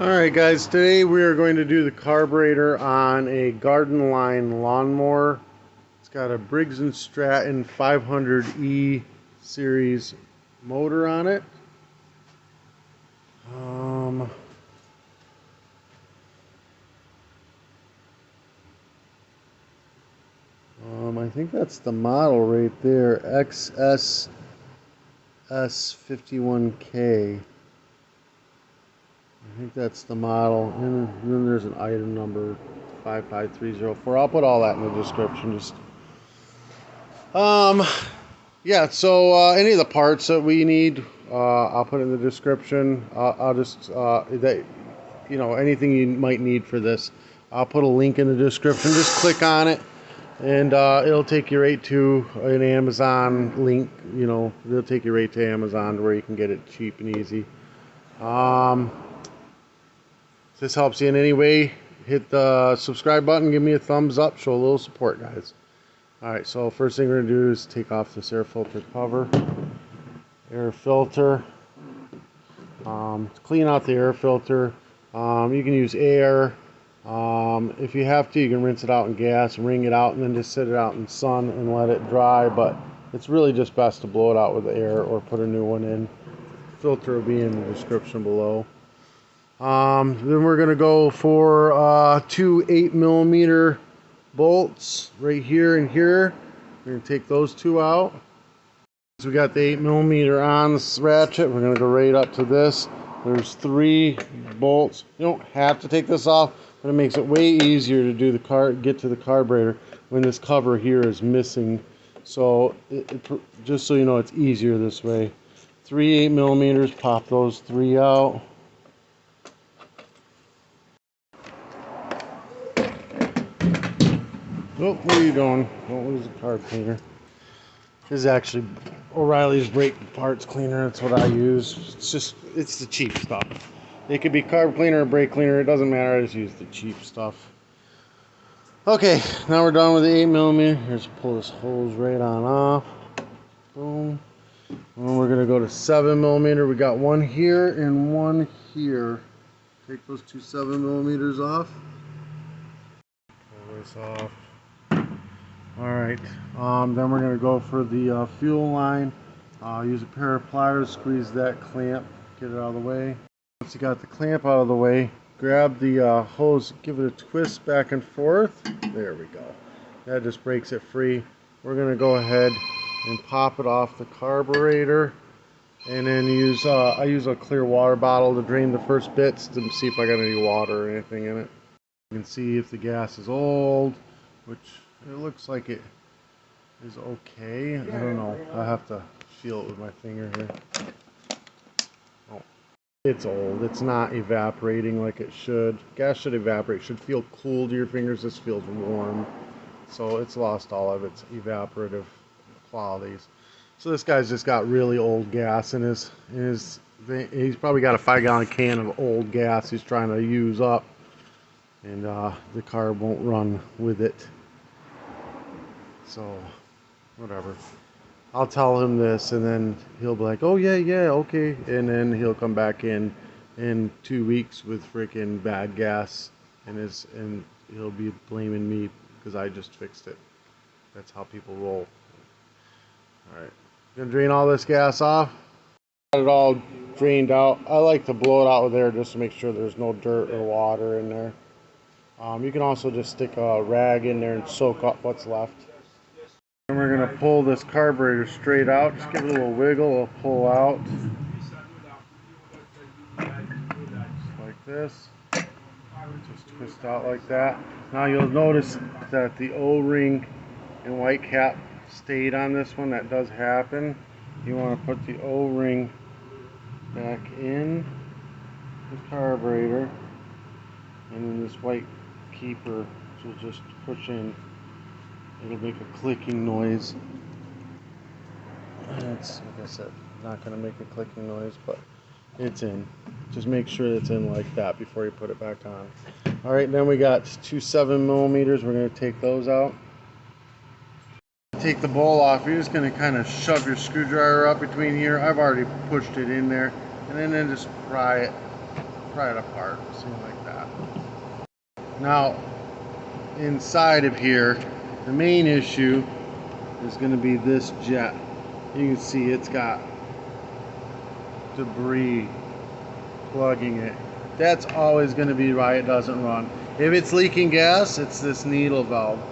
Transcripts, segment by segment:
Alright guys, today we are going to do the carburetor on a gardenline lawnmower. It's got a Briggs & Stratton 500E series motor on it. I think that's the model right there, xss51k. I think that's the model, and then there's an item number 55304. I'll put all that in the description. Yeah. So any of the parts that we need, I'll put in the description. I'll just anything you might need for this, I'll put a link in the description. Just click on it, and it'll take you right to an Amazon link. It'll take you right to Amazon where you can get it cheap and easy. If this helps you in any way, hit the subscribe button, give me a thumbs up, show a little support, guys. Alright, so first thing we're going to do is take off this air filter cover. Air filter. To clean out the air filter, you can use air. If you have to, you can rinse it out in gas, wring it out, and then just sit it out in the sun and let it dry. But it's really just best to blow it out with air or put a new one in. Filter will be in the description below. Then we're going to go for two 8mm bolts right here and here. We're going to take those two out. So we got the 8mm on this ratchet. We're going to go right up to this. There's 3 bolts. You don't have to take this off, but it makes it way easier to do get to the carburetor when this cover here is missing. So just so you know, it's easier this way. 3 8mm. Pop those 3 out. Oh, what are you doing? Don't lose the carb cleaner. This is actually O'Reilly's brake parts cleaner. That's what I use. It's the cheap stuff. It could be carb cleaner or brake cleaner. It doesn't matter. I just use the cheap stuff. Okay, now we're done with the 8mm. Here's pull this hose right on off. Boom. And we're gonna go to 7mm. We got one here and one here. Take those two 7mm off. Pull this off. Alright, then we're going to go for the fuel line. Use a pair of pliers, squeeze that clamp, get it out of the way. Once you got the clamp out of the way, grab the hose, give it a twist back and forth. There we go. That just breaks it free. We're going to go ahead and pop it off the carburetor. And then I use a clear water bottle to drain the first bits to see if I got any water or anything in it. You can see if the gas is old, which it looks like it is okay. I don't know. I have to feel it with my finger here. Oh, it's old. It's not evaporating like it should. Gas should evaporate. It should feel cool to your fingers. This feels warm. So it's lost all of its evaporative qualities. So this guy's just got really old gas in his he's probably got a 5-gallon can of old gas he's trying to use up. And the car won't run with it. So, whatever. I'll tell him this, and then he'll be like, oh yeah, okay. And then he'll come back in 2 weeks with freaking bad gas, and he'll be blaming me because I just fixed it. That's how people roll. Alright. Gonna drain all this gas off. Got it all drained out. I like to blow it out with air just to make sure there's no dirt or water in there. You can also just stick a rag in there and soak up what's left. And we're going to pull this carburetor straight out. Just give it a little wiggle, it'll pull out. Just like this. Just twist out like that. Now you'll notice that the O-ring and white cap stayed on this one. That does happen. You want to put the O-ring back in the carburetor. And then this white keeper will just push in. It'll make a clicking noise. It's, like I said, not going to make a clicking noise, but it's in. Just make sure it's in like that before you put it back on. Alright, then we got two 7mm. We're going to take those out. Take the bowl off. You're just going to kind of shove your screwdriver up between here. I've already pushed it in there. And then just pry it pry it apart, something like that. Now, inside of here, the main issue is going to be this jet. You can see it's got debris plugging it. That's always going to be why it doesn't run. If it's leaking gas, it's this needle valve.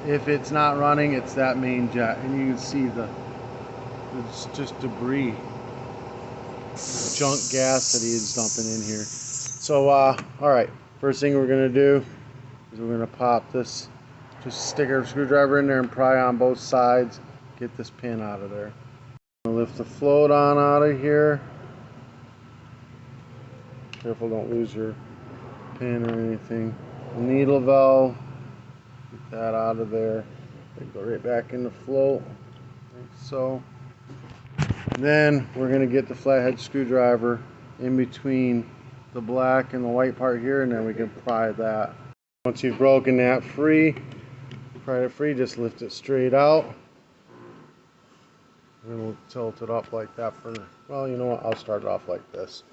If it's not running, it's that main jet. And you can see it's just debris, junk gas that he is dumping in here. So all right, first thing we're going to do is we're going to pop this, just stick our screwdriver in there and pry on both sides, get this pin out of there. Lift the float on out of here. Careful, don't lose your pin or anything. The needle valve, get that out of there. Go right back in the float, like so. And then we're going to get the flathead screwdriver in between the black and the white part here, and then we can pry that. Once you've broken that free, pry it free, just lift it straight out. And we'll tilt it up like that for, well, you know what, I'll start it off like this.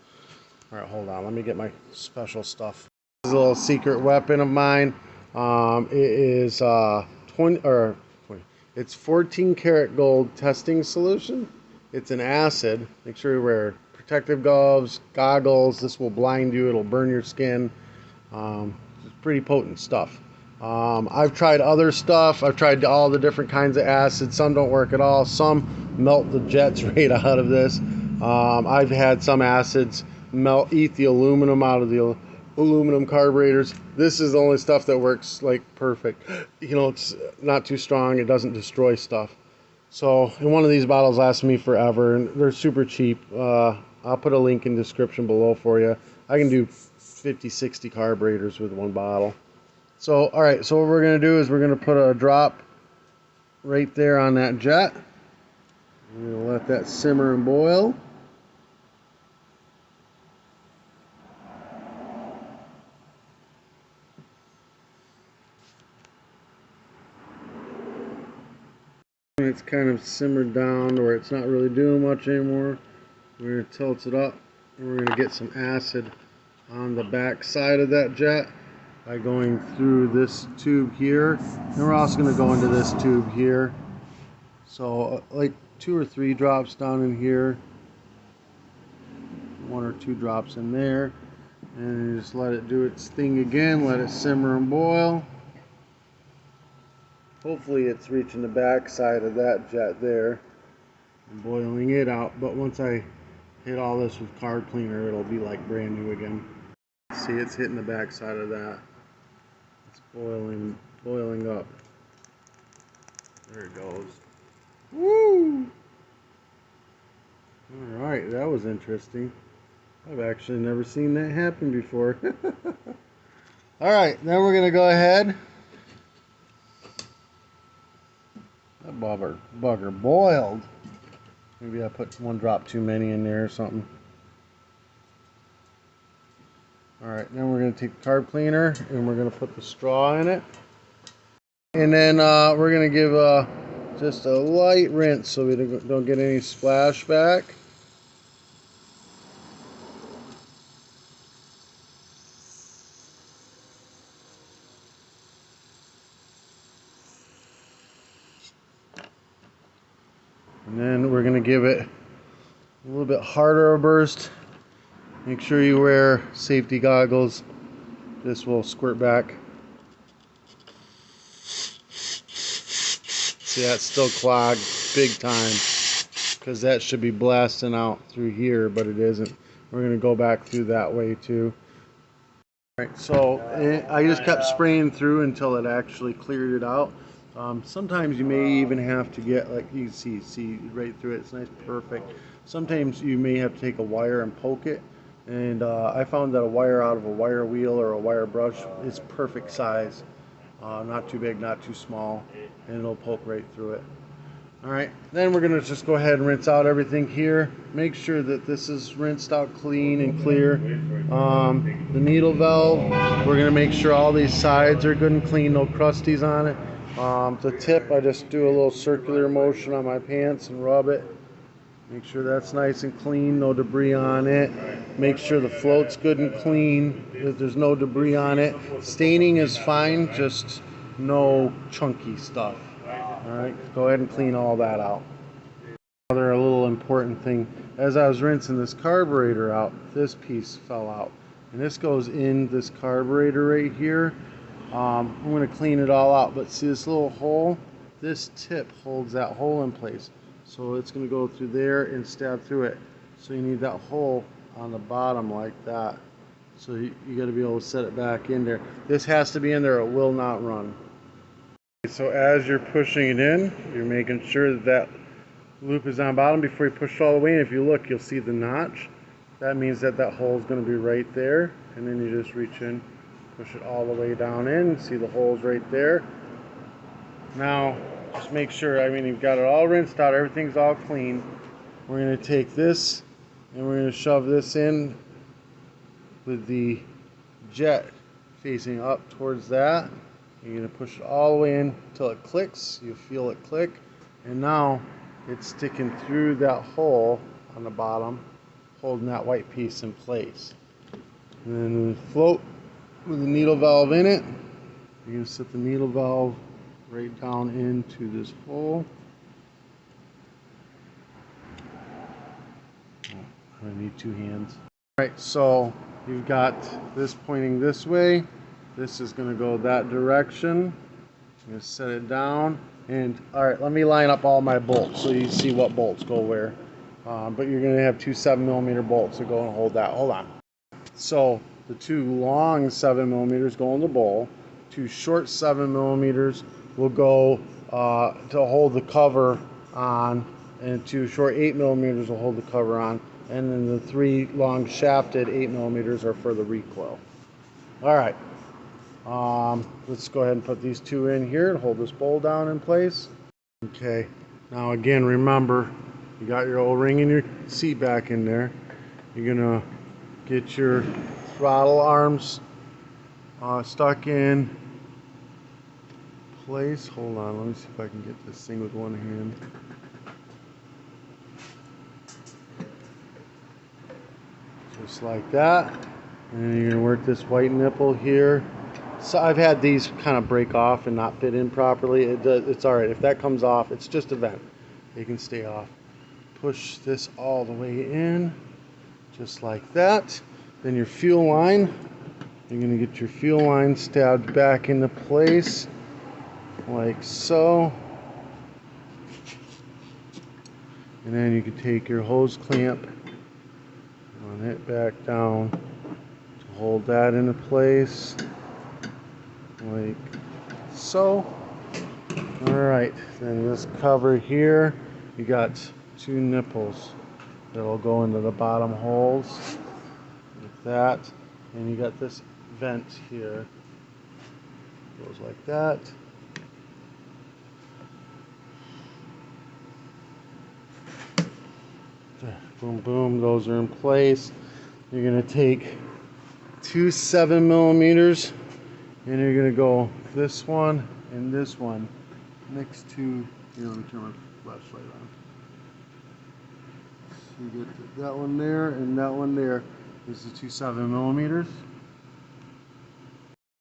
Alright, hold on, let me get my special stuff. This is a little secret weapon of mine. It is 20, it's 14 karat gold testing solution. It's an acid. Make sure you wear protective gloves, goggles. This will blind you, it'll burn your skin. It's pretty potent stuff. I've tried other stuff. I've tried all the different kinds of acids. Some don't work at all. Some melt the jets right out of this. I've had some acids eat the aluminum out of the aluminum carburetors. This is the only stuff that works like perfect. You know, it's not too strong. It doesn't destroy stuff. So, and one of these bottles lasts me forever, and they're super cheap. I'll put a link in the description below for you. I can do 50, 60 carburetors with one bottle. So, alright, so what we're going to do is we're going to put a drop right there on that jet. We're going to let that simmer and boil. When it's kind of simmered down to where it's not really doing much anymore, we're going to tilt it up, and we're going to get some acid on the back side of that jet by going through this tube here, and we're also going to go into this tube here. So like 2 or 3 drops down in here, 1 or 2 drops in there, and you just let it do its thing again, let it simmer and boil. Hopefully it's reaching the back side of that jet there and boiling it out, but once I hit all this with carb cleaner, it'll be like brand new again. See, it's hitting the back side of that. It's boiling up. There it goes. Woo! Alright, that was interesting. I've actually never seen that happen before. Alright, then we're going to go ahead. That bugger boiled. Maybe I put 1 drop too many in there or something. Alright, then we're going to take the carb cleaner and we're going to put the straw in it. And then we're going to give just a light rinse so we don't get any splashback. And then we're going to give it a little bit harder a burst. Make sure you wear safety goggles. This will squirt back. See, that's still clogged big time because that should be blasting out through here, but it isn't. We're going to go back through that way too. Alright, so I just kept spraying through until it actually cleared it out. Sometimes you may even have to get, like you can see right through it. It's nice, perfect. Sometimes you may have to take a wire and poke it. And I found that a wire out of a wire wheel or a wire brush is perfect size. Not too big, not too small, and it'll poke right through it. Alright, then we're going to just go ahead and rinse out everything here. Make sure that this is rinsed out clean and clear. The needle valve, we're going to make sure all these sides are good and clean, no crusties on it. The tip, I just do a little circular motion on my pants and rub it. Make sure that's nice and clean, no debris on it. Make sure the float's good and clean, that there's no debris on it. Staining is fine, just no chunky stuff. Alright, go ahead and clean all that out. Another little important thing, as I was rinsing this carburetor out, this piece fell out. And this goes in this carburetor right here. I'm going to clean it all out, but see this little hole? This tip holds that hole in place. So it's going to go through there and stab through it. So you need that hole on the bottom like that. So you got to be able to set it back in there. This has to be in there, it will not run. So as you're pushing it in, you're making sure that that loop is on bottom before you push it all the way in. If you look, you'll see the notch. That means that that hole is going to be right there. And then you just reach in, push it all the way down in. See the holes right there. Now, just make sure, I mean, you've got it all rinsed out, everything's all clean. We're going to take this and we're going to shove this in with the jet facing up towards that. You're going to push it all the way in until it clicks. You feel it click. And now it's sticking through that hole on the bottom, holding that white piece in place. And then the float with the needle valve in it. You're going to set the needle valve right down into this hole. I need two hands. Alright, so you've got this pointing this way. This is going to go that direction. I'm going to set it down. And alright, let me line up all my bolts so you see what bolts go where. But you're going to have two 7mm bolts that go and hold that. Hold on. So the two long 7mm go in the bowl. Two short 7mm will go to hold the cover on, and two short 8mm will hold the cover on, and then the three long shafted 8mm are for the recoil. Alright, let's go ahead and put these two in here and hold this bowl down in place. Okay, now again, remember, you got your O-ring and your seat back in there. You're gonna get your throttle arms stuck in place. Hold on, let me see if I can get this thing with one hand. Just like that. And then you're going to work this white nipple here. So I've had these kind of break off and not fit in properly. It's alright. If that comes off, it's just a vent. They can stay off. Push this all the way in. Just like that. Then your fuel line. You're going to get your fuel line stabbed back into place. Like so. And then you can take your hose clamp, run it back down to hold that into place. Like so. Alright, then this cover here, you got two nipples that'll go into the bottom holes. Like that. And you got this vent here. Goes like that. Boom, boom, those are in place. You're going to take two 7mm and you're going to go this one and this one next to, here, let me turn my flashlight on. So you get that one there and that one there. These are two 7mm.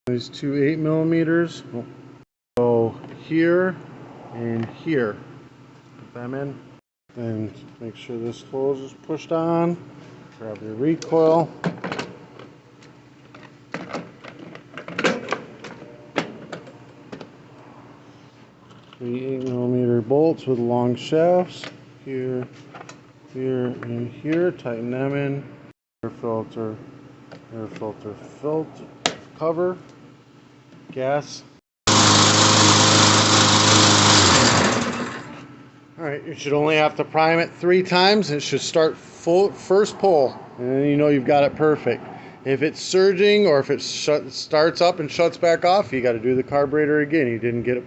These two 8mm will go here and here. Put them in. And make sure this hose is pushed on. Grab your recoil. Three 8mm bolts with long shafts. Here, here, and here. Tighten them in. Air filter cover. Gas. Alright, you should only have to prime it 3 times. It should start first pull, and then you know you've got it perfect. If it's surging or if it starts up and shuts back off, you got to do the carburetor again. You didn't get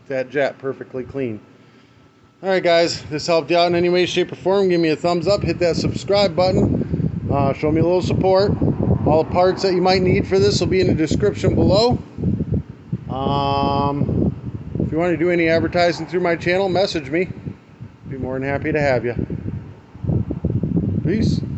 that jet perfectly clean. Alright guys, this helped you out in any way, shape, or form. Give me a thumbs up, hit that subscribe button, show me a little support. All the parts that you might need for this will be in the description below. If you want to do any advertising through my channel, message me. Be more than happy to have you. Peace.